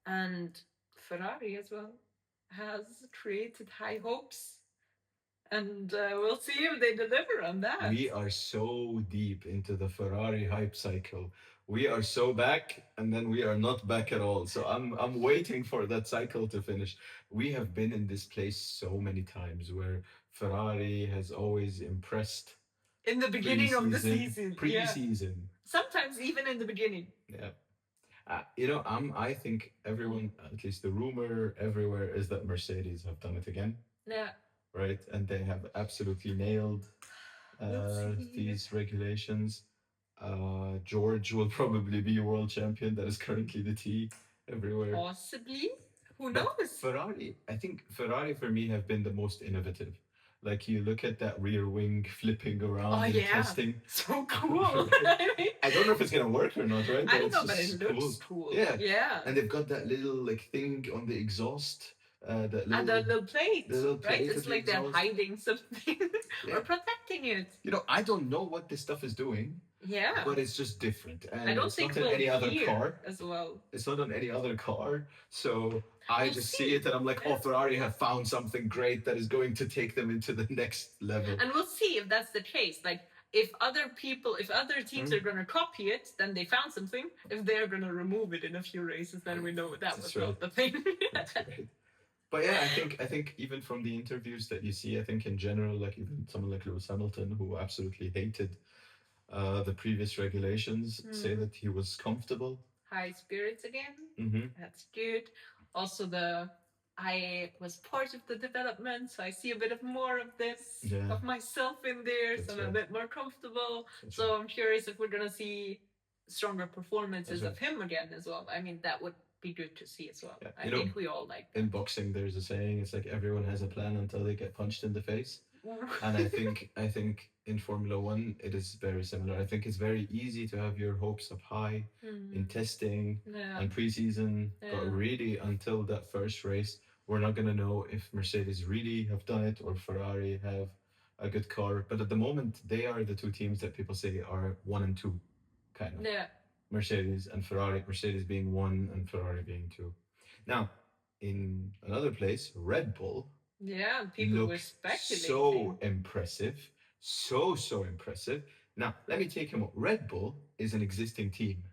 And Ferrari as well has created high hopes. And we'll see if they deliver on that. We are so deep into the Ferrari hype cycle. We are so back, and then we are not back at all. So I'm waiting for that cycle to finish. We have been in this place so many times where Ferrari has always impressed in the beginning of the Pre-season. season. Pre-season. Yeah. Sometimes even in the beginning. Yeah. I think everyone, at least the rumor everywhere, is that Mercedes have done it again. Yeah. Right, and they have absolutely nailed these regulations. George will probably be world champion. That is currently the T everywhere. Possibly. Who But knows? Ferrari, I think Ferrari for me have been the most innovative. Like you look at that rear wing flipping around in testing. So cool. I don't know if it's gonna work or not, right? I don't know, but it looks cool. Yeah. Yeah. And they've got that little like thing on the exhaust. And the little plate, right? It's like they're exhaust. hiding something or protecting it. I don't know what this stuff is doing. Yeah. But it's just different. And I don't it's think not on any other car as well. It's not on any other car. So I just see it and I'm like, oh, Ferrari have found something great that is going to take them into the next level. And we'll see if that's the case. Like, if other teams are going to copy it, then they found something. If they're going to remove it in a few races, then we know that was not the thing. That's right. But yeah, I think even from the interviews that you see, I think in general, like even someone like Lewis Hamilton, who absolutely hated the previous regulations, say that he was comfortable. High spirits again. That's good. Also, I was part of the development, so I see a bit of more of this of myself in there, so I'm a bit more comfortable. So I'm curious if we're gonna see stronger performances of him again as well. I mean, that would be good to see as well. Yeah. I think we all like that. In boxing, there's a saying: it's like everyone has a plan until they get punched in the face. And I think in Formula One it is very similar. I think it's very easy to have your hopes up high in testing and preseason, but really until that first race, we're not gonna know if Mercedes really have done it or Ferrari have a good car. But at the moment, they are the two teams that people say are 1 and 2, kind of. Yeah. Mercedes and Ferrari. Mercedes being 1 and Ferrari being 2. Now, in another place, Red Bull. Yeah, people were speculating. So impressive. So impressive. Now, let me take him. Red Bull is an existing team,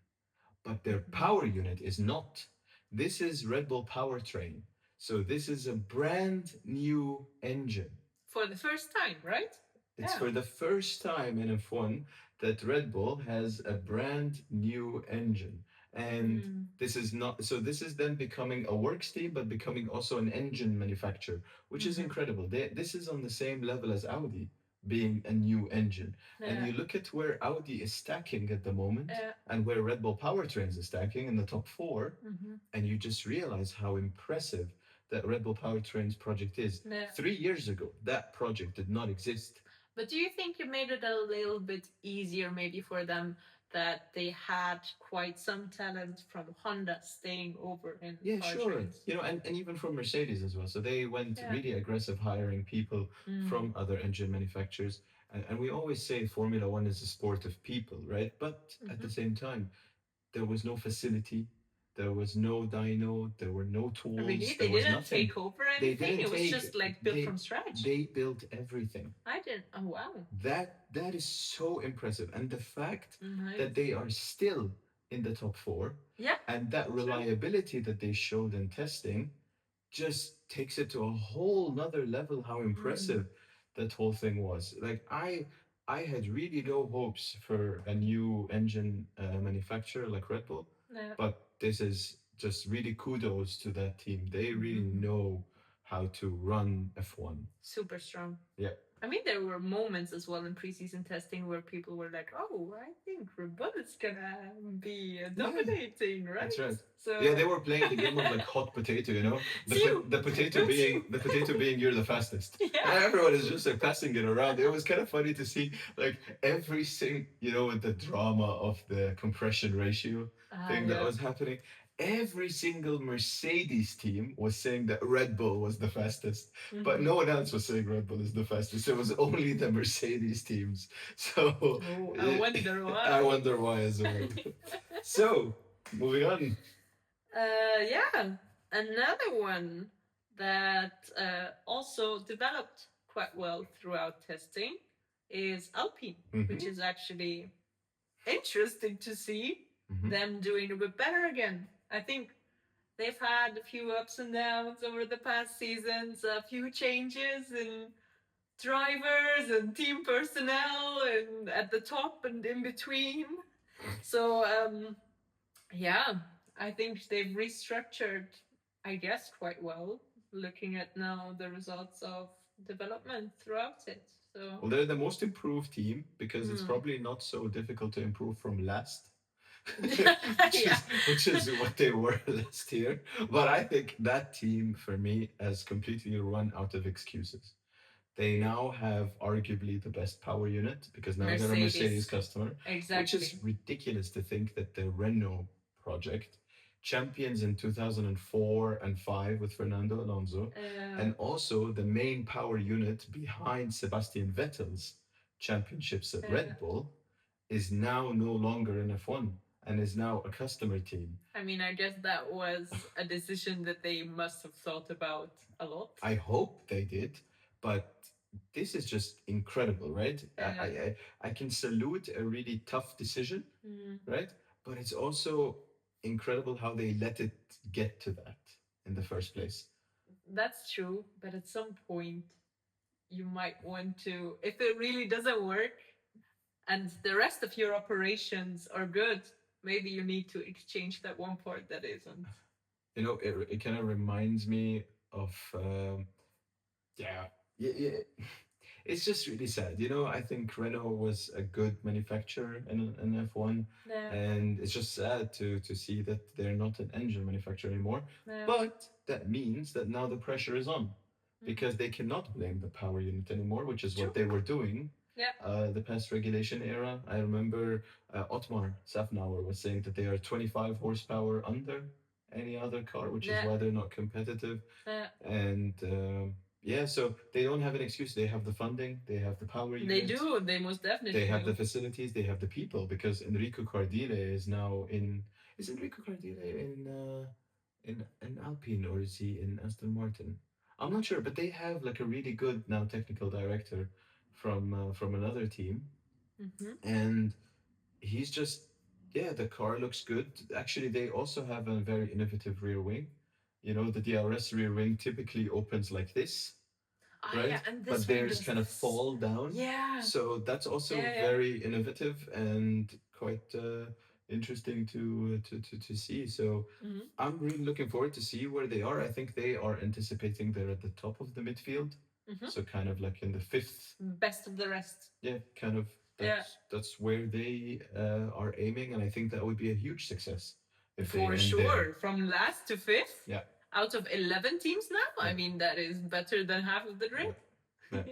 but their power unit is not. This is Red Bull Powertrain. So this is a brand new engine. For the first time, right? It's for the first time in F1 that Red Bull has a brand new engine. And this is not, so this is then becoming a works team, but becoming also an engine manufacturer, which is incredible. This is on the same level as Audi, being a new engine. And Yeah. you look at where Audi is stacking at the moment Yeah. and where Red Bull Powertrains is stacking in the top four, Mm-hmm. and you just realize how impressive that Red Bull Powertrains project is. Yeah. 3 years ago, that project did not exist. But do you think you made it a little bit easier maybe for them that they had quite some talent from Honda staying over in Yeah, sure. powertrains? And even from Mercedes as well. So they went Yeah. really aggressive hiring people from other engine manufacturers. And we always say Formula One is a sport of people, right? But at the same time, there was no facility, there was no dyno, there were no Really? tools, They there was didn't nothing. take over They anything? didn't It was take just like built from they scratch? they built everything. I didn't. Oh, wow. That is so impressive. And the fact Nice. that they are still in the top four Yeah. and that True. reliability that they showed in testing just takes it to a whole nother level how impressive that whole thing was. Like I had really low hopes for a new engine manufacturer like Red Bull, Yeah. but this is just really kudos to that team. They really know how to run F1. Super strong. Yeah. I mean, there were moments as well in preseason testing where people were like, "Oh, I think Rebut is gonna be dominating, right?" That's right. So Yeah, they were playing the game of like hot potato, you know, Phew! the potato That's being you. the potato being you're the fastest. Yeah. And everyone is just like passing it around. It was kind of funny to see like every with the drama of the compression ratio thing that Yeah. was happening. Every single Mercedes team was saying that Red Bull was the fastest, but no one else was saying Red Bull is the fastest. It was only the Mercedes teams. So Oh, I wonder why. I wonder why as well. So moving on. Yeah, another one that also developed quite well throughout testing is Alpine, which is actually interesting to see them doing a bit better again. I think they've had a few ups and downs over the past seasons, a few changes in drivers and team personnel and at the top and in between. So yeah, I think they've restructured, I guess, quite well, looking at now the results of development throughout it. So Well, they're the most improved team because it's probably not so difficult to improve from last. Yeah. Which is what they were last year. But I think that team for me has completely run out of excuses. They now have arguably the best power unit because now they're a Mercedes customer, Exactly. which is ridiculous to think that the Renault project, champions in 2004 and 5 with Fernando Alonso, and also the main power unit behind Sebastian Vettel's championships at Red Bull, is now no longer in F1 and is now a customer team. I mean, I guess that was a decision that they must have thought about a lot. I hope they did, but this is just incredible, right? I can salute a really tough decision, right? But it's also incredible how they let it get to that in the first place. That's true, but at some point, you might want to, if it really doesn't work and the rest of your operations are good, maybe you need to exchange that one part that isn't. It kind of reminds me of yeah, yeah. It's just really sad. I think Renault was a good manufacturer in F1, Yeah. and it's just sad to see that they're not an engine manufacturer anymore. Yeah. But that means that now the pressure is on because they cannot blame the power unit anymore, which is what they were doing. Yeah. The past regulation era, I remember Otmar Safnauer was saying that they are 25 horsepower under any other car, which is why they're not competitive. Yeah. And yeah, so they don't have an excuse. They have the funding, they have the power unit. They do. They most definitely. They have the facilities, they have the people. Because Enrico Cardile is now in. Is Enrico Cardile in Alpine or is he in Aston Martin? I'm not sure, but they have like a really good now technical director from another team, and he's just yeah. The car looks good. Actually, they also have a very innovative rear wing. The DRS rear wing typically opens like this, right? Yeah, and but theirs kind of fall down. Yeah. So that's also Yeah. very innovative and quite interesting to see. So I'm really looking forward to see where they are. I think they are anticipating they're at the top of the midfield. So kind of like in the fifth. Best of the rest. Yeah, kind of. That's where they are aiming, and I think that would be a huge success if they For end sure. there. From last to fifth. Yeah. Out of 11 teams now. I mean, that is better than half of the grid. Yeah.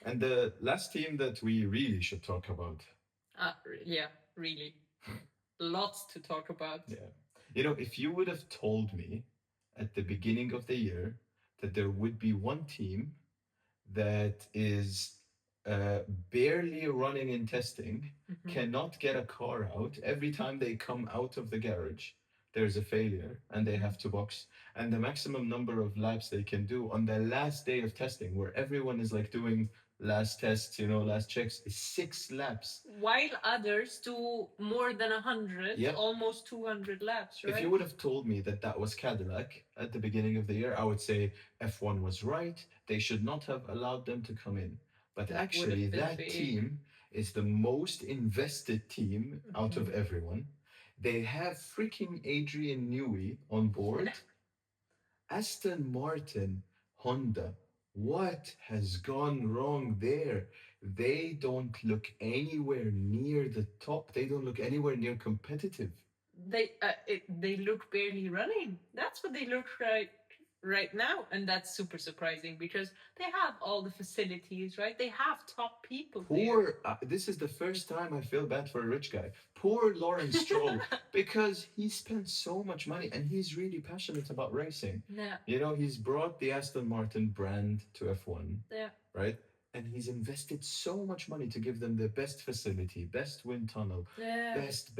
And the last team that we really should talk about. Yeah, really. Lots to talk about. Yeah. You know, if you would have told me at the beginning of the year that there would be one team that is uh, barely running in testing, cannot get a car out, every time they come out of the garage, there's a failure and they have to box. And the maximum number of laps they can do on the last day of testing, where everyone is like doing last tests, last checks, is 6 laps. While others do more than 100, almost 200 laps, right? If you would have told me that that was Cadillac at the beginning of the year, I would say F1 was right. They should not have allowed them to come in. But that actually, that team is the most invested team out of everyone. They have freaking Adrian Newey on board. Aston Martin, Honda, what has gone wrong there? They don't look anywhere near the top. They don't look anywhere near competitive. They look barely running. That's what they look right now, and that's super surprising because they have all the facilities, right? They have top people. This is the first time I feel bad for a rich guy. Poor Lawrence Stroll, because he spent so much money and he's really passionate about racing. Yeah. He's brought the Aston Martin brand to F1. Yeah. Right? And he's invested so much money to give them the best facility, best wind tunnel, best,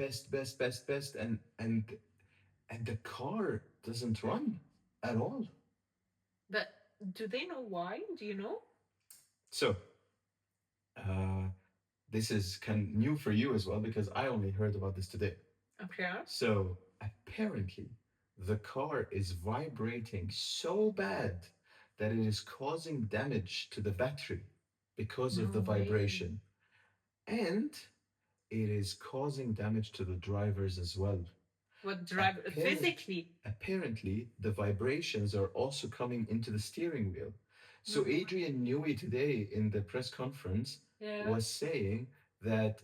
and the car doesn't run at all. But do they know why? Do you know? So, this is kind of new for you as well because I only heard about this today. Okay. So, apparently, the car is vibrating so bad that it is causing damage to the battery because of the vibration. And it is causing damage to the drivers as well. What drive physically? Apparently, the vibrations are also coming into the steering wheel. So Adrian Newey today in the press conference was saying that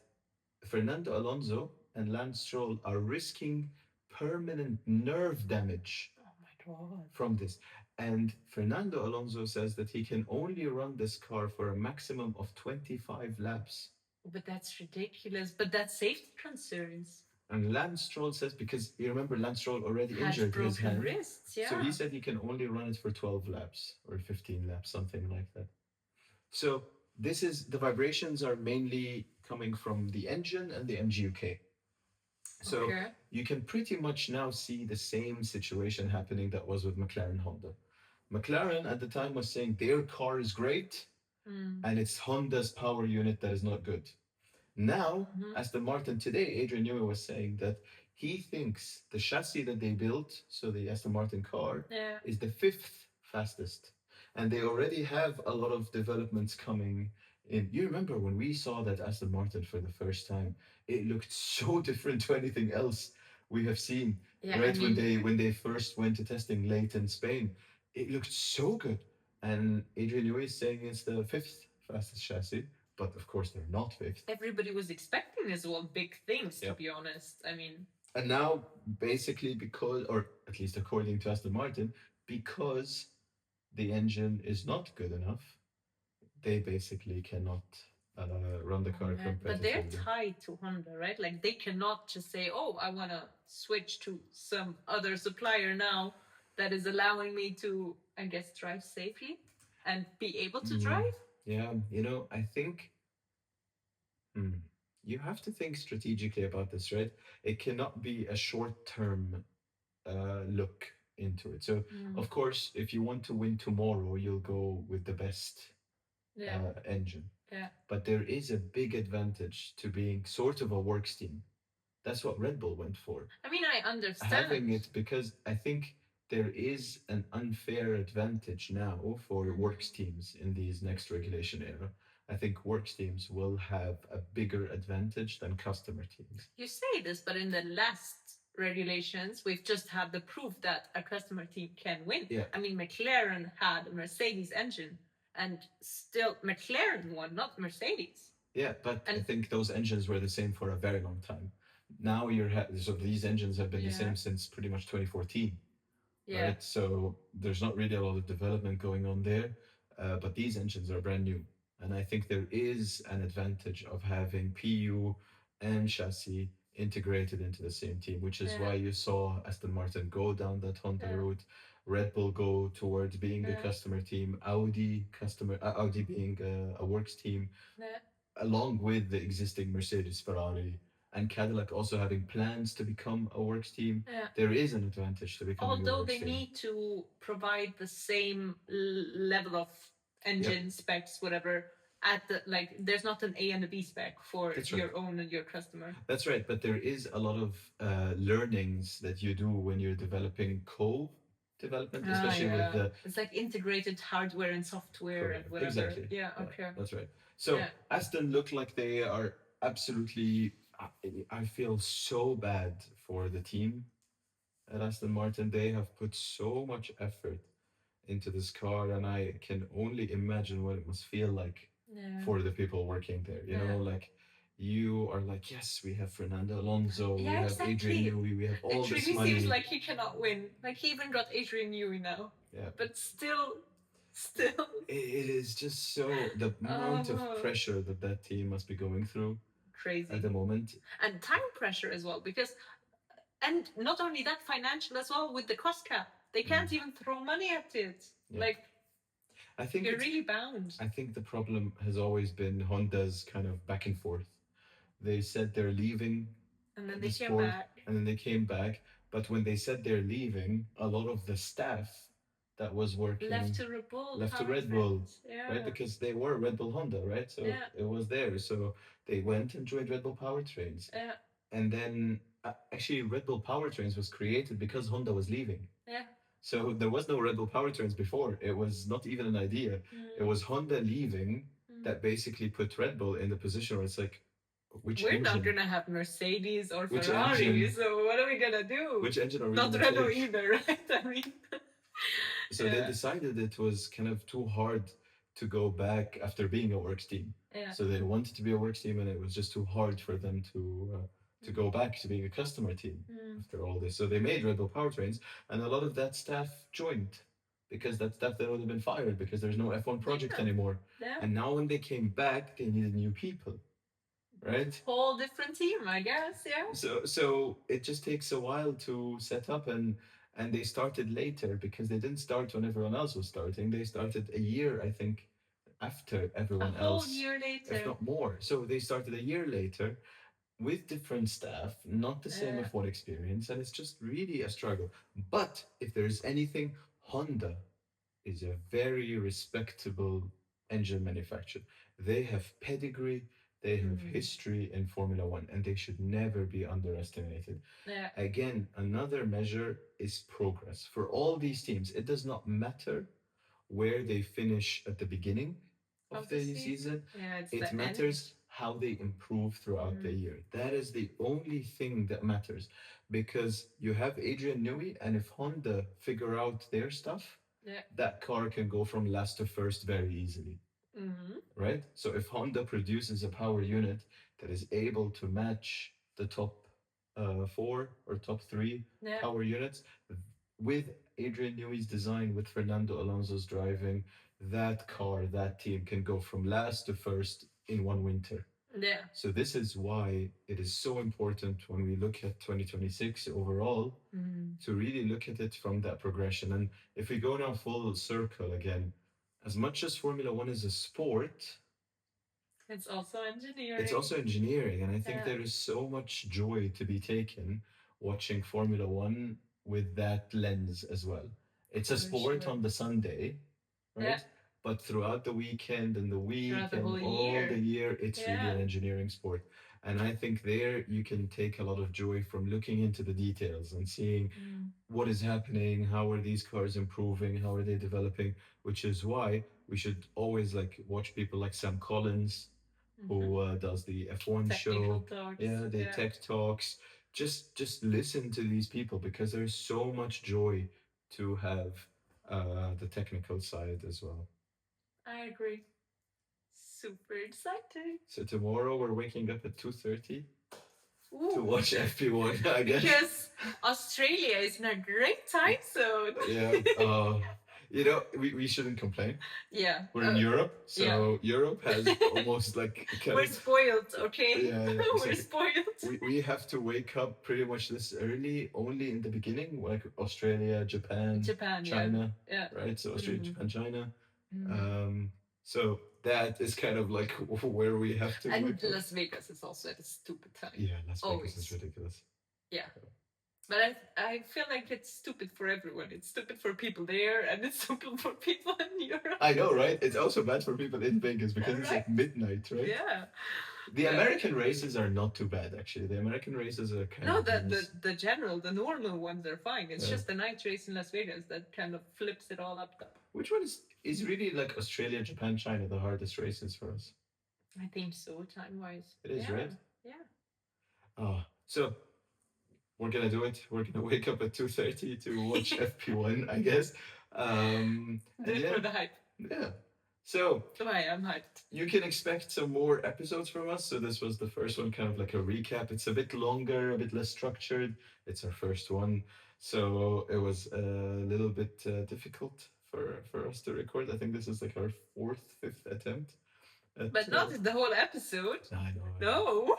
Fernando Alonso and Lance Stroll are risking permanent nerve damage. Oh my God. From this. And Fernando Alonso says that he can only run this car for a maximum of 25 laps. But that's ridiculous. But that's safety concerns. And Lance Stroll says, because you remember Lance Stroll already injured his hand. Wrists, yeah. So he said he can only run it for 12 laps or 15 laps, something like that. So the vibrations are mainly coming from the engine and the MGUK. So you can pretty much now see the same situation happening that was with McLaren Honda. McLaren at the time was saying their car is great and it's Honda's power unit that is not good. Now, Aston Martin today, Adrian Newey was saying that he thinks the chassis that they built, so the Aston Martin car, is the 5th fastest. And they already have a lot of developments coming in. You remember when we saw that Aston Martin for the first time, it looked so different to anything else we have seen. Yeah, right? I mean, when they first went to testing late in Spain, it looked so good. And Adrian Newey is saying it's the 5th fastest chassis. But of course, they're not 5th. Everybody was expecting as well big things, to be honest. I mean. And now, basically, because, or at least according to Aston Martin, because the engine is not good enough, they basically cannot run the car competitively. But they're tied to Honda, right? Like they cannot just say, "Oh, I want to switch to some other supplier now that is allowing me to, I guess, drive safely and be able to drive." Yeah, I think you have to think strategically about this, right? It cannot be a short-term look into it. So, of course, if you want to win tomorrow, you'll go with the best engine. Yeah. But there is a big advantage to being sort of a works team. That's what Red Bull went for. I mean, I understand. Having it, because I think there is an unfair advantage now for works teams in these next regulation era. I think works teams will have a bigger advantage than customer teams. You say this, but in the last regulations, we've just had the proof that a customer team can win. Yeah. I mean, McLaren had a Mercedes engine and still McLaren won, not Mercedes. Yeah, but I And think those engines were the same for a very long time. Now so these engines have been the yeah, same since pretty much 2014, yeah, right? So there's not really a lot of development going on there, but these engines are brand new, and I think there is an advantage of having PU and chassis integrated into the same team, which is yeah, why you saw Aston Martin go down that Honda yeah, route, Red Bull go towards being a yeah, customer team, Audi being a works team, yeah, along with the existing Mercedes, Ferrari, and Cadillac also having plans to become a works team. yeah. There is an advantage to becoming a Although works they team. need to provide the same level of Yep, engine specs, whatever, at the like, there's not an A and a B spec for that's right. your own and your customer. That's right. But there is a lot of learnings that you do when you're developing co-development, especially with Yeah. the It's like integrated hardware and software and correct. whatever. Exactly. Yeah, Yeah, okay. that's right. So Yeah. Aston look like they are absolutely. I feel so bad for the team at Aston Martin. They have put so much effort into this car, and I can only imagine what it must feel like Yeah. for the people working there. You know, Yeah. like you are like, yes, we have Fernando Alonso, we Yeah, have Adrian exactly. Newey, we have all It this really seems money. like he cannot win. Like he even got Adrian Newey now. Yeah, But still. it is just so the amount of Oh, pressure that that team must be going through at crazy. the moment. And time pressure as well, because and not only that, financial as well with the cost cap. They can't even throw money at it. Yeah. Like I think you're really bound. I think the problem has always been Honda's kind of back and forth. They said they're leaving And then the they came sport, back. and then they came back. But when they said they're leaving, a lot of the staff that was working Left to Red Bull. left to Red Bull, Yeah. right? Because they were Red Bull Honda, right? So Yeah. it was there. So they went and joined Red Bull Powertrains. Yeah. And then actually, Red Bull Powertrains was created because Honda was leaving. Yeah. So there was no Red Bull Powertrains before. It was not even an idea. It was Honda leaving that basically put Red Bull in the position where it's like, which We're engine? not gonna have Mercedes or Which Ferrari, engine? so what are we gonna do? Which engine are we Not gonna Renault take? either, right? I mean, So they decided it was kind of too hard to go back after being a works team. yeah. So they wanted to be a works team, and it was just too hard for them to go back to being a customer team after all this. So they made Red Bull Powertrains, and a lot of that staff joined because that staff then would have been fired because there's no F1 project anymore. Yeah. And now when they came back, they needed new people, right? Whole different team, I guess. Yeah. So it just takes a while to set up, and they started later because they didn't start when everyone else was starting. They started a year, I think, after everyone A whole else, year later. if not more. So they started a year later with different staff, not the same F1 experience, and it's just really a struggle. But if there's anything, Honda is a very respectable engine manufacturer. They have pedigree, they have history in Formula One, and they should never be underestimated. Yeah. Again, another measure is progress. For all these teams, it does not matter where they finish at the beginning of the season. Yeah, it matters how they improve throughout the year. That is the only thing that matters because you have Adrian Newey, and if Honda figure out their stuff, that car can go from last to first very easily. Right? So if Honda produces a power unit that is able to match the top four or top three power units with Adrian Newey's design, with Fernando Alonso's driving, that car, that team can go from last to first in one winter. Yeah. So this is why it is so important when we look at 2026 overall to really look at it from that progression. And if we go now full circle again, as much as Formula One is a sport, it's also engineering. It's also engineering, and I think there is so much joy to be taken watching Formula One with that lens as well. It's a sport on the Sunday, right? Yeah. But throughout the weekend and the week Throughout the and whole all year. the year, it's really an engineering sport. And I think there you can take a lot of joy from looking into the details and seeing what is happening, how are these cars improving, how are they developing, which is why we should always like watch people like Sam Collins, who does the F1 Technical show, talks. the tech talks. Just listen to these people because there's so much joy to have the technical side as well. I agree. Super exciting. So tomorrow we're waking up at 2:30 to Ooh. watch FP1, I guess. Because Australia is in a great time zone. Yeah. We shouldn't complain. Yeah. We're in Europe, so yeah. Europe has almost like We're spoiled, okay? Yeah, We're exactly. spoiled. We have to wake up pretty much this early only in the beginning, like Australia, Japan, Japan, China, yeah. right? So Australia, Japan, China. Mhm. So that is kind of like where we have to And wake up. Las Vegas is also at a stupid time. Yeah, Las Vegas Always. is ridiculous. Yeah. But I feel like it's stupid for everyone. It's stupid for people there, and it's stupid for people in Europe. I know, right? It's also bad for people in Vegas because it's like midnight, right? Yeah. The American races are not too bad, actually. The American races are kind No, of the general, the normal ones are fine. It's just the night race in Las Vegas that kind of flips it all up. Which one is really like Australia, Japan, China the hardest races for us? I think so, time wise. It is, right? Yeah. Oh, so we're gonna do it. We're gonna wake up at 2:30 to watch FP1, I guess. Do it for the hype. Yeah. So I'm hyped. You can expect some more episodes from us. So this was the first one, kind of like a recap. It's a bit longer, a bit less structured. It's our first one, so it was a little bit difficult for us to record. I think this is like our fourth, fifth attempt. But not the whole episode. I know. No.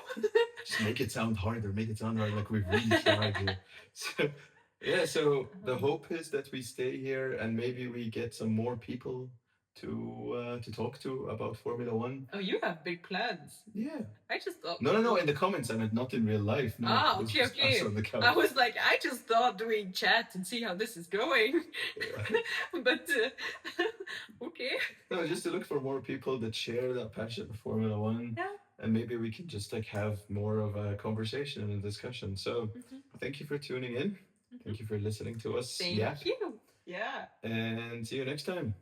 Just make it sound harder. Make it sound hard, like we've really tried here. So, yeah. So the hope is that we stay here and maybe we get some more people to talk to about Formula One. Oh, you have big plans. Yeah. I just thought. No. In the comments, I meant not in real life. No, okay. I was like, I just thought doing chat and see how this is going. But okay. No, just to look for more people that share that passion for Formula One. Yeah. And maybe we can just like have more of a conversation and a discussion. So thank you for tuning in. Thank you for listening to us. Thank you. Yeah. And see you next time.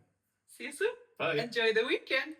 See you soon. Bye. Enjoy the weekend.